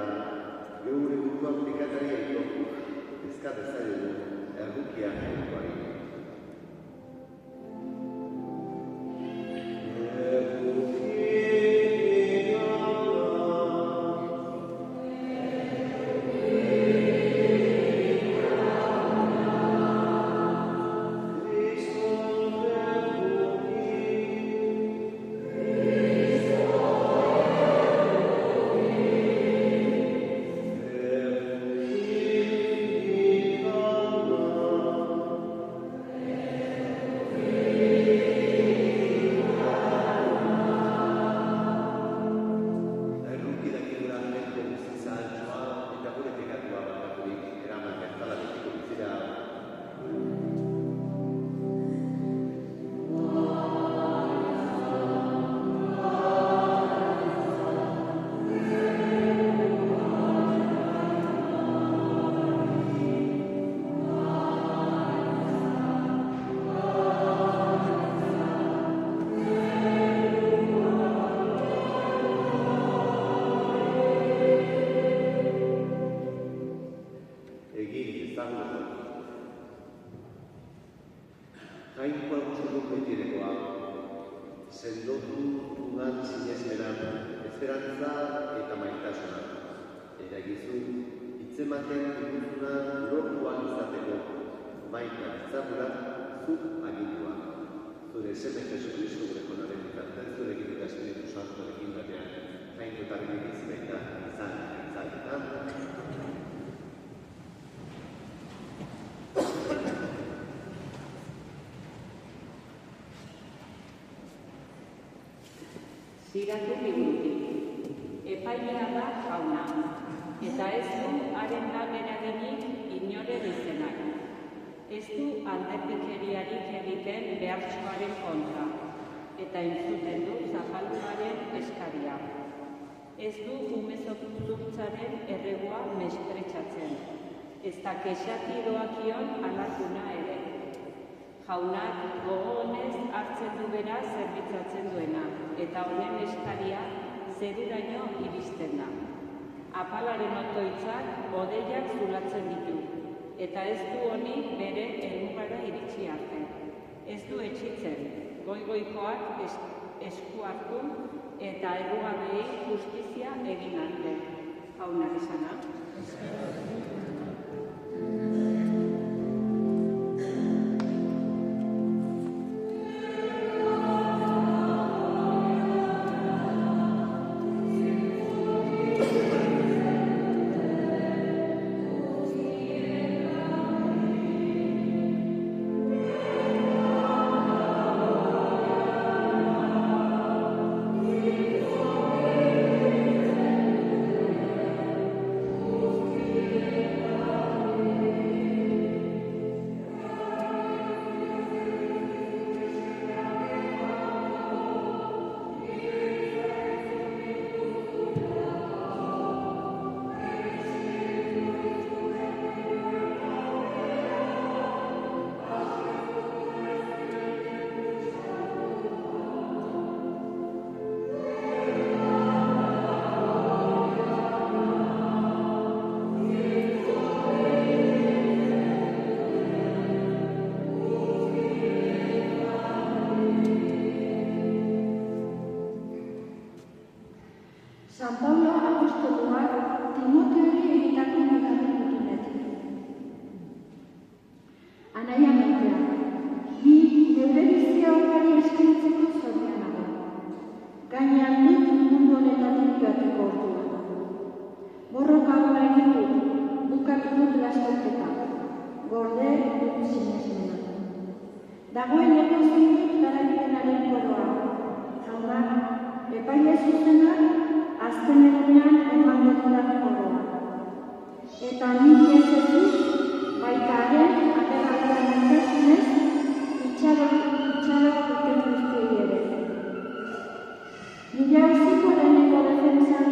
eta geure buruak pikatari aitortu, ezka dezaiogu errukia jainkoari. Jainkoa guztiak betirekoa, sendotu dudan sinesmeran, esperantza eta maitasuna. Eragizu, hitzematen duguna lortuak izateko, baita itzapura, zuk agindua. Zure seme Jesucristo gure konaren bitartez, zurekin eta Espiritu Santorekin batean, jainkoetaren egizbaita izan. Ziratu liburutik, epailea da jauna, eta ez du haren lan eraginik inoren izenak. Ez du alderdikeriarik egiten behartsuaren kontra, eta entzuten du zapalduaren eskaria. Ez du umezurtzaren erregua mespretxatzen, ez da kexati doakion alarguna ere. Jaunak gogo honez hartzen du bera zerbitzatzen duena, eta honen eskaria zeruraino iristen da. Apalaren otoitzak hodeiak zulatzen ditu, eta ez du honi bere helmugara iritsi arte. Ez du etxitzen, goigoikoak esku hartu eta errugabei justizia egin arte. Jaunak esana. San Pablo apostoluak Timoteori egitako bigarren gutunetik. Anaia maitea, ni neure bizia horari eskaintzeko zorian nago. Gainean nik mundu honetatik joateko ordua. Borroka hau egin dut, bukatu dut lasterketa, gorde dut sinesmena. Dagoeneko zein dut garabidenaren koroa. Jaunak, epaile zuzenak, azken egunean emango dudan koroa. Eta niri ez dut, baita haren agerraldian entasunez, itxarok duten guztiei ere. Nire hauziko lehenengo defensan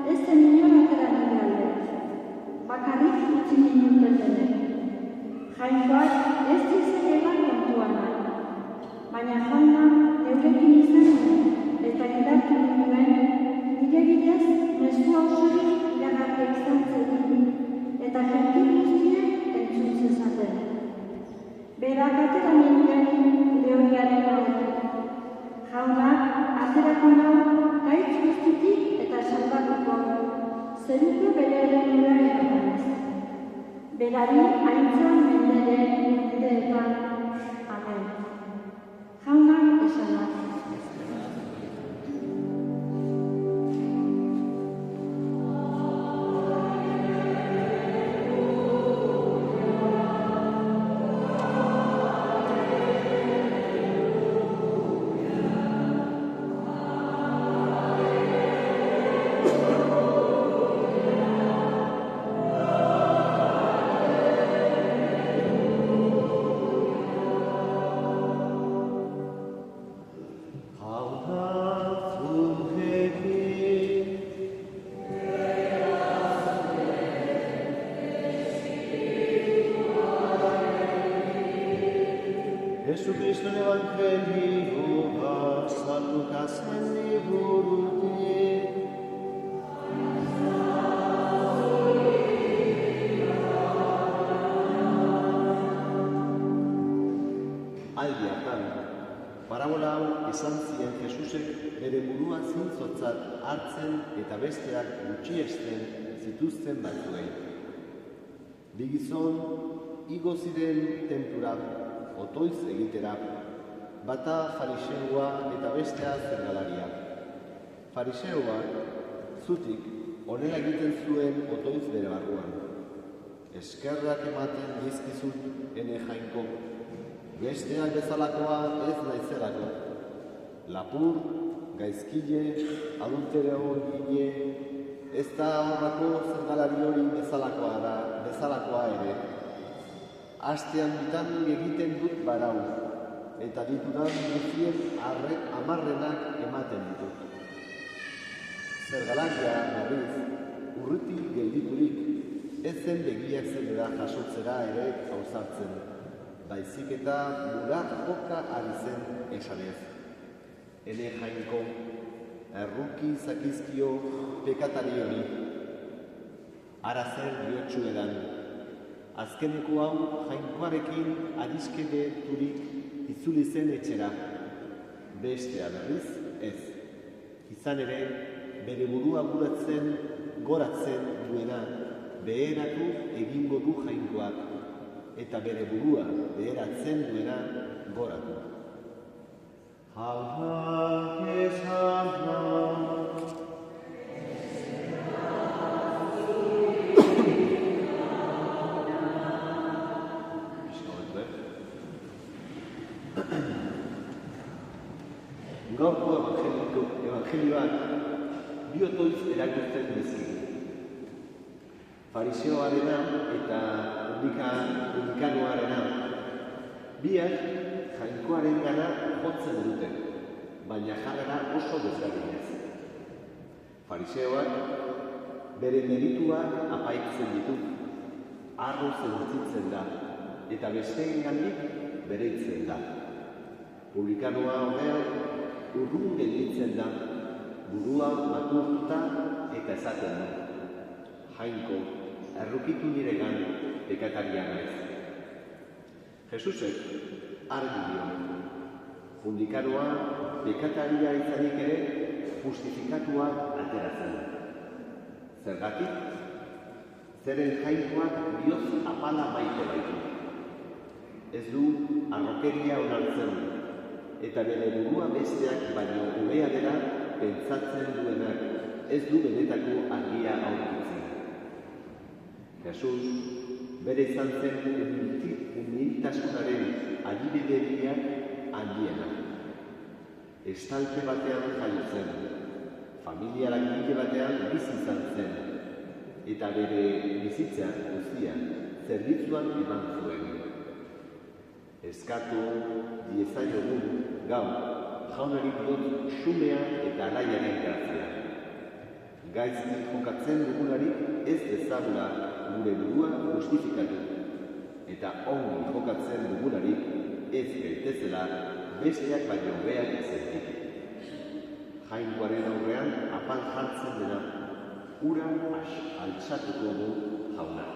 ez zen inor atera nire alde. Bakarrik utzi ninduten denek. Jainkoak ez dizekela kontuan nahi. Baina jauna eurekin izan eta gidartu ninduen nire bidez mezu hausurik iragarri berak atera ninduen lehoriaren aurretik. Jaunak aterako nau gaitz guztitik eta salbatuko, zeruko bere erenura eramanez. Berari aintzan mendeetan. Amen. Jaunak esanak. Jesucristoren Evangelioa San Lukasen liburutik. Aldi hartan, parabola hau esan zien Jesusek bere burua zintzotzat hartzen eta besteak gutxiesten zituzten batzuei. Bi gizon igo ziren tenplura otoiz egitera, bata fariseoa eta bestea zergalaria. Fariseoak zutik honela egiten zuen otoiz bere barruan. Eskerrak ematen dizkizut ene jainko, besteak bezalakoa ez naizelako. Lapur, gaizkile, adulterogile, ez da horrako zergalari hori bezalakoa ere. Astean bitan egiten dut barau, eta ditudan guztien amarrenak ematen ditut. Zergalaria, berriz, urruti gelditurik, ez zen begiak zenera jasotzera ere ausartzen, baizik eta murar joka ari zen esanez. Ene jainko, erruki zakizkio pekatari hori, ara zer diotxu edan. Azkeneko hau jainkoarekin adiskedeturik itzuli zen etxera. Bestea berriz ez. Izan ere, bere burua goratzen duena beheratu egingo du jainkoak, eta bere burua beheratzen duena goratu. Jaunak esanak. Gaurko evangelioak bi otoiz erakusten dizkigu. Fariseoarena eta publikanoarena. Biak jainkoarengana jotzen dute, baina jarrera oso desberdinez. Fariseoak bere merituak apaitzen ditu, harro sentitzen da, eta besteengandik bereitzen da. Publikanoa ordea urrun gelditzen da, burua maturtuta eta esaten du. Jainko, errukitu niregan pekataria naiz. Jesusek argi dio. Publikanoa pekataria izanik ere justifikatua ateratzen. Zergatik? Zeren jainkoak bihotz apala maite baitu. Ez du arrokeria onartzen, eta bere burua besteak baino hobea dela pentsatzen duenak, ez du benetako argia aurkitzen. Jesus bere izan zen humiltasunaren adibideriak handiena. Estalte batean jaio zen, familia langile batean bizi izan zen, eta bere bizitza guztia zerbitzuan eman zuen. Eskatu diezaiogun gaur, jaunari dut xumea eta alaiaren grazia. Gaizki jokatzen dugunari ez dezagula gure burua justifikatu, eta ongi jokatzen dugunari ez gaitezela besteak baino hobeak izatik. Jainkoaren aurrean apal jartzen dena, ura altxatuko du jaunak.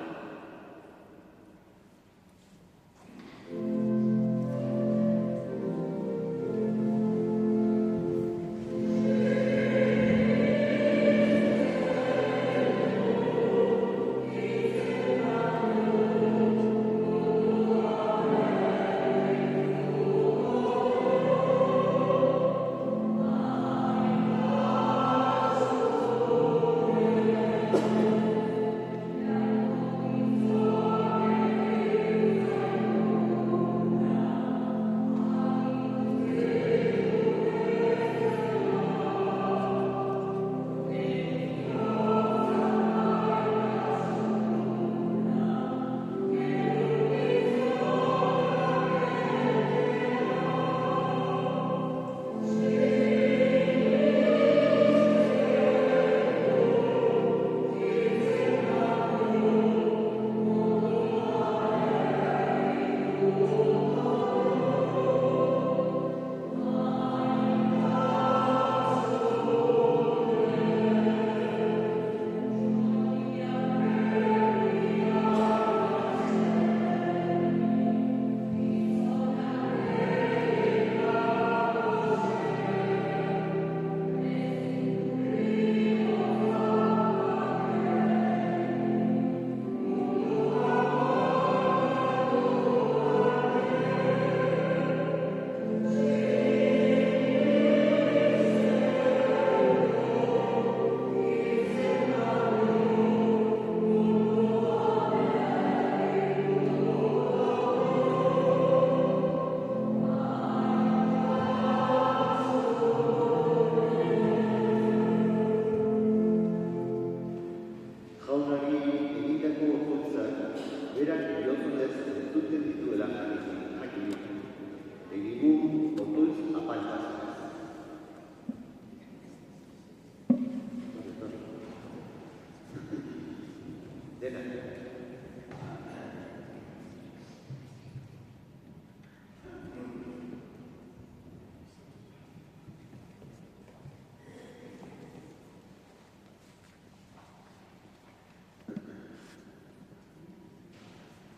Denak.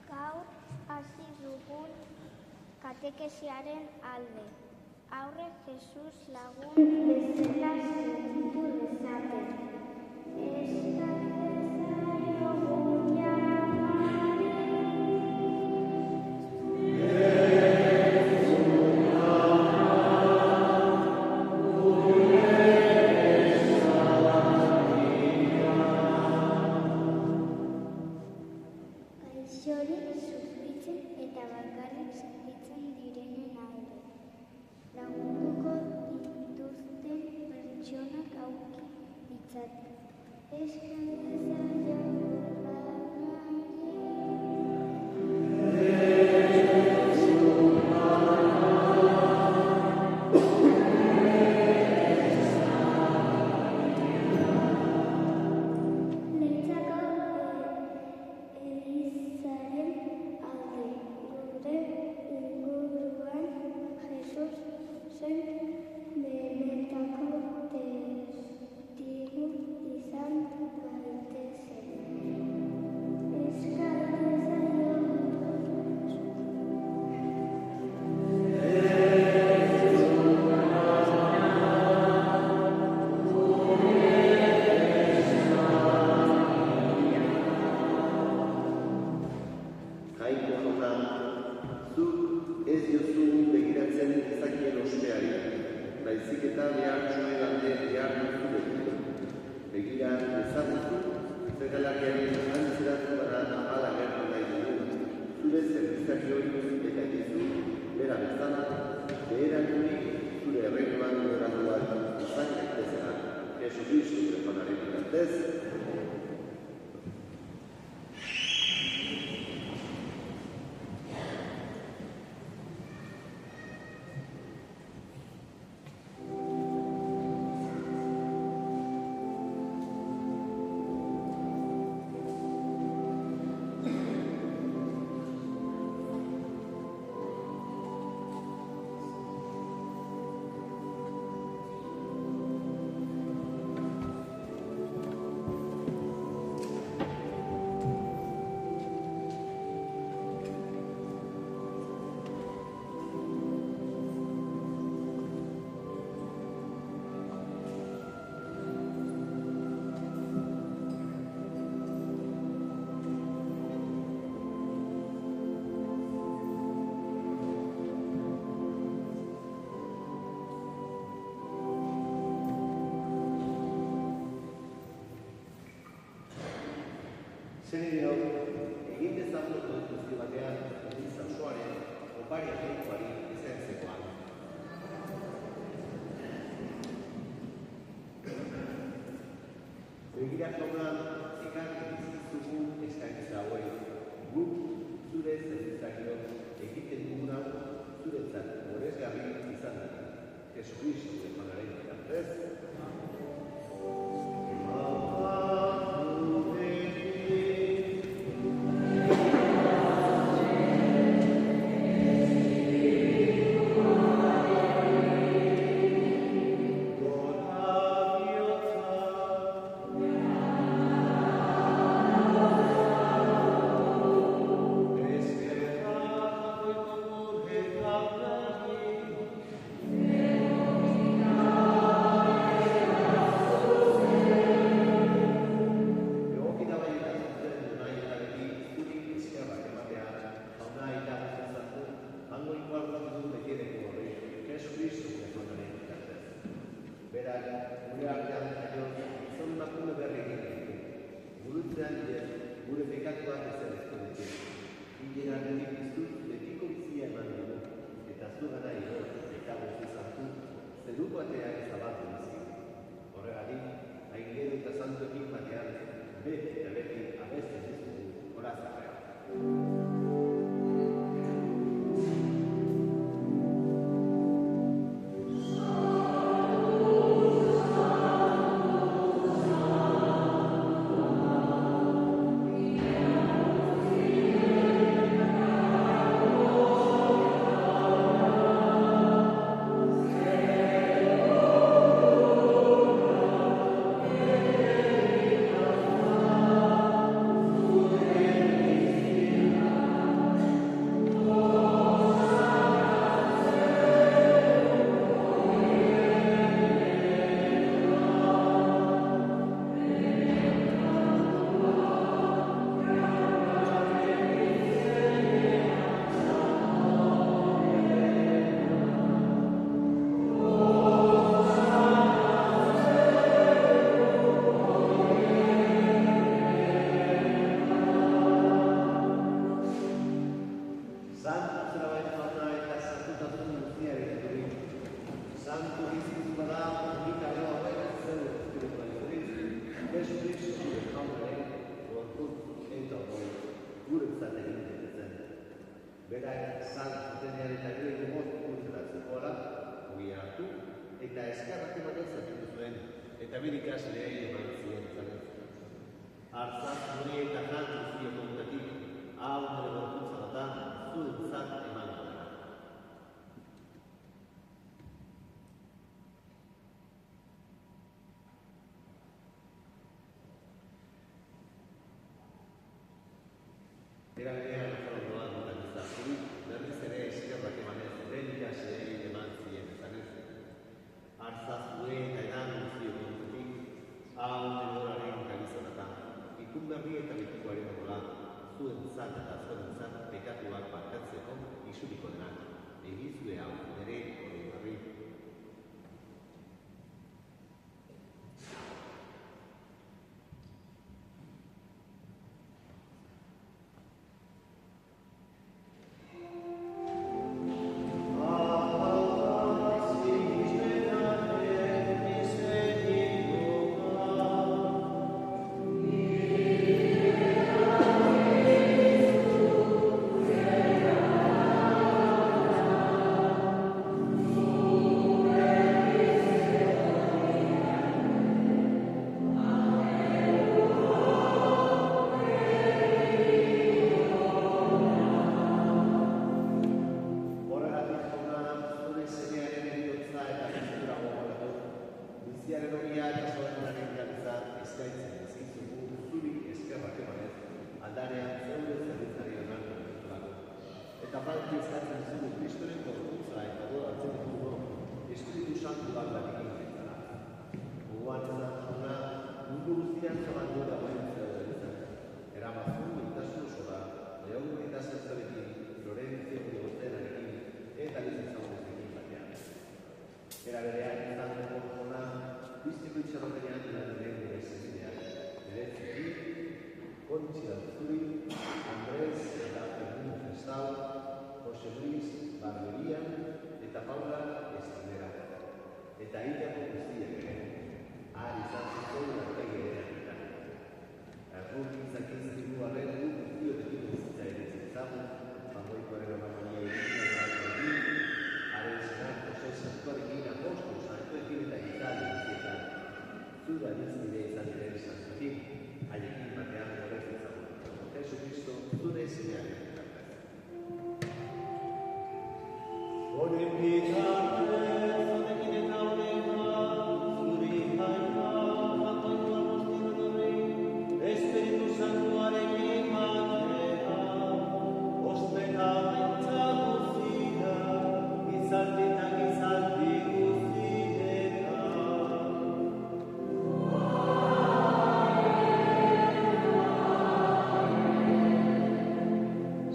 Gaur hasi dugun katekesiaren alde. Aurrek Jesus lagun bezala sentitu dezaten. Eskal dezaiogun jamari. Gaixorik sufritzen eta bakarrik sentitzen direnen alde. Lagunduko dituzten pertsonak aurki ditzaten. Eskal dezaiogun Zer hau, egin dezagun guzti batean, Eliza osoaren, opari ateikoari izan zegoan. Begira jaunan, ekarri bizitzugu eskaintza hauei. Guk zure zerbitzakio egiten dugun hau zuretzat goresgarri izan dira. Jesucristo defanaren bitartez. Gure pekatuak ezer ez dute. Hilerarretik biztut betiko bizia eman dugu, eta zu gana iro, eta guzti zartu, zeruko ateak zabatu bizi. Horregatik, aingero eta santuekin batean, beti eta beti abesten ez dugu, horazarra. Jesu gure jaunaren gorputz eta odol guretzat egiten zen. Berak zan zutenean eta gure mot urteratzeko ala, ogia hartu, eta eskerrak ematen zaten zuen, eta bere ikasleei eman zien zaren. Artzaz gure eta jan guztiak ontatik, hau nire gorputza da, zuentzat eman dara. Era berean Faraoa modernizatu, berriz ere eskerrak emanez bere ikasleei eman zien esanez. Artzaz gure eta edan guztiak ontatik, hau denboraren galizonatan, ikun berri eta betikoaren odola, zuentzat eta zuentzat pekatuak barkatzeko isuriko denak, egizue hau nire hori berri.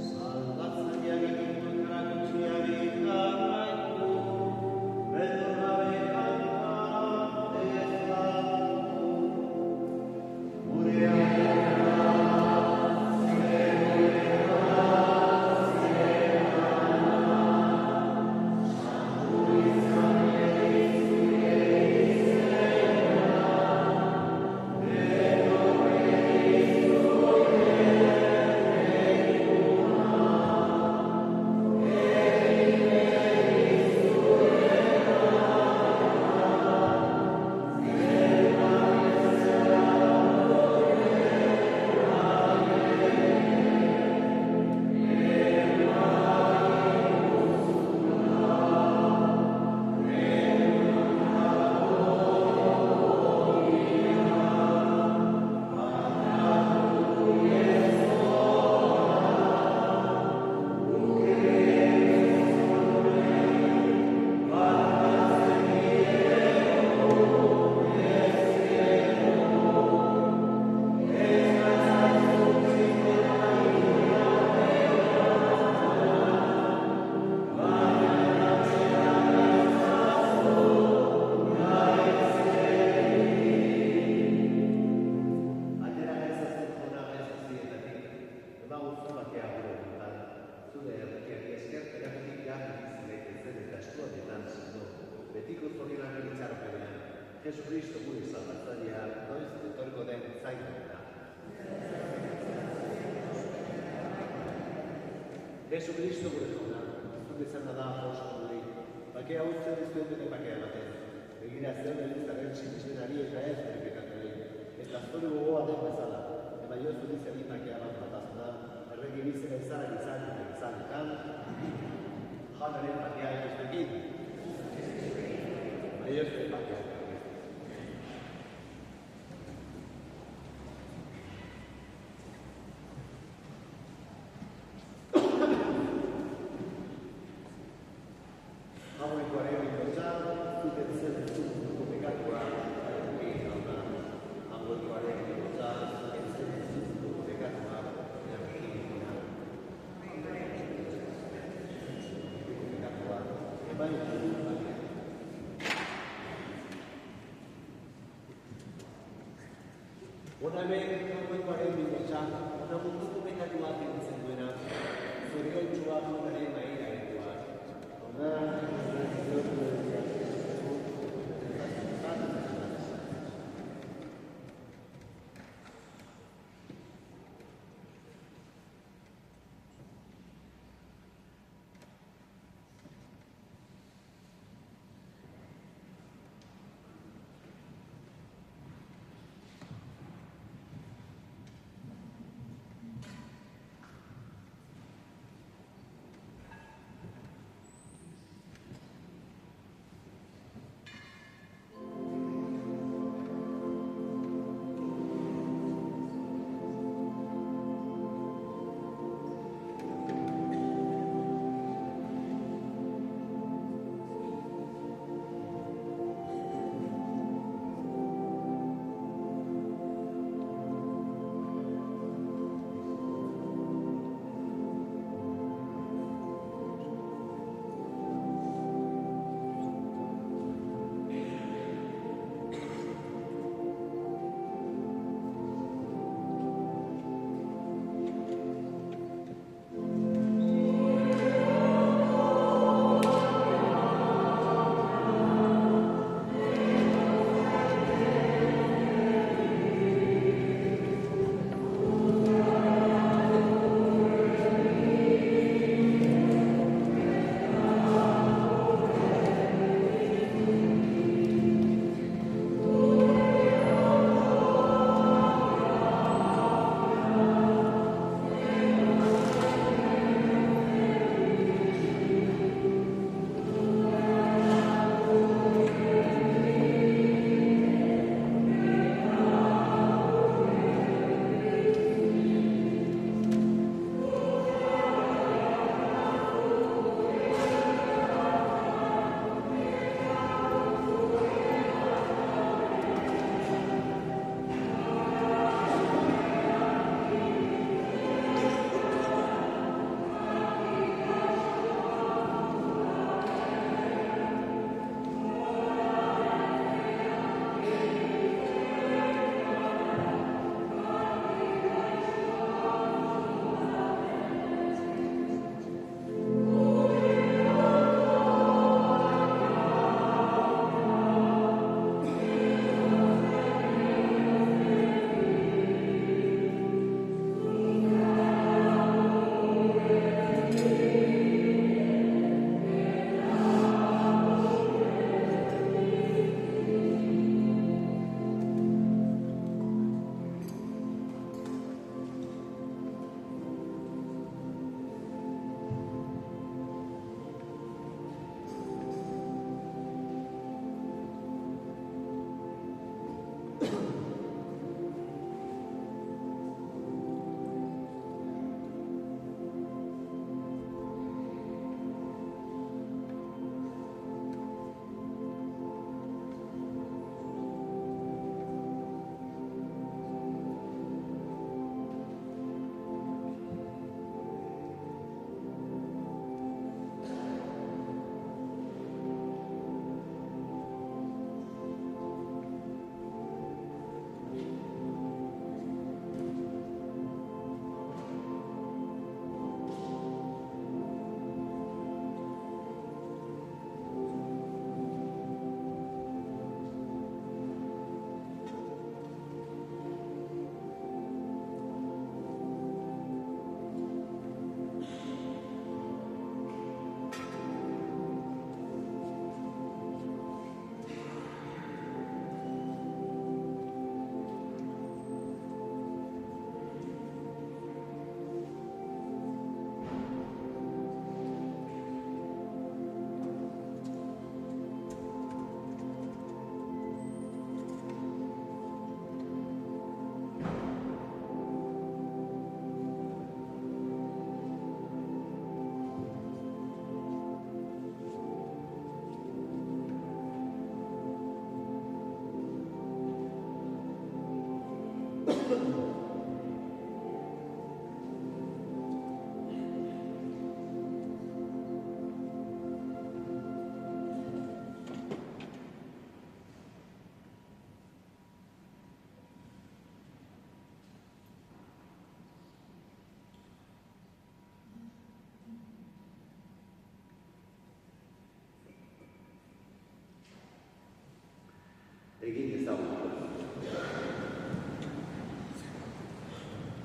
Salvatzailearen kontrako txiari Jesu Kristo gure jauna, zure izan da oso hori. Bakea utzen ez duen bere bakea ematen. Begira zer elizaren sinestenari eta ez bere pekatuei. Eta zure gogoa den bezala. Ema jo zure izan bakea bat batazuna, erregi bizera izan kan, jaunaren bakea egiztekin. Baina ez duen bakea. Ona hemen kanpoikoaren bidetxan, ona munduko pekatua kentzen duena, zoriontsua jaunaren maila egitua.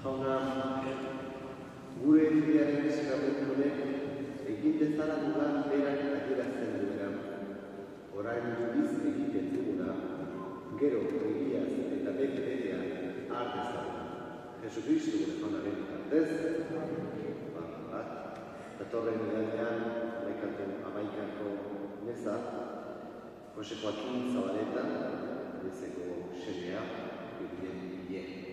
Jauna, gure egiaren eskarmentu honek egin dezala dudan berak adierazten duena. Orain dudiz egiten duguna, gero egiaz eta bete-betean artezagun. Jesucristo gure jaunaren bitartez, bat, datorren edanean, amaikako meza, Jose Joaquin Zabaleta, bezeko semea, egiten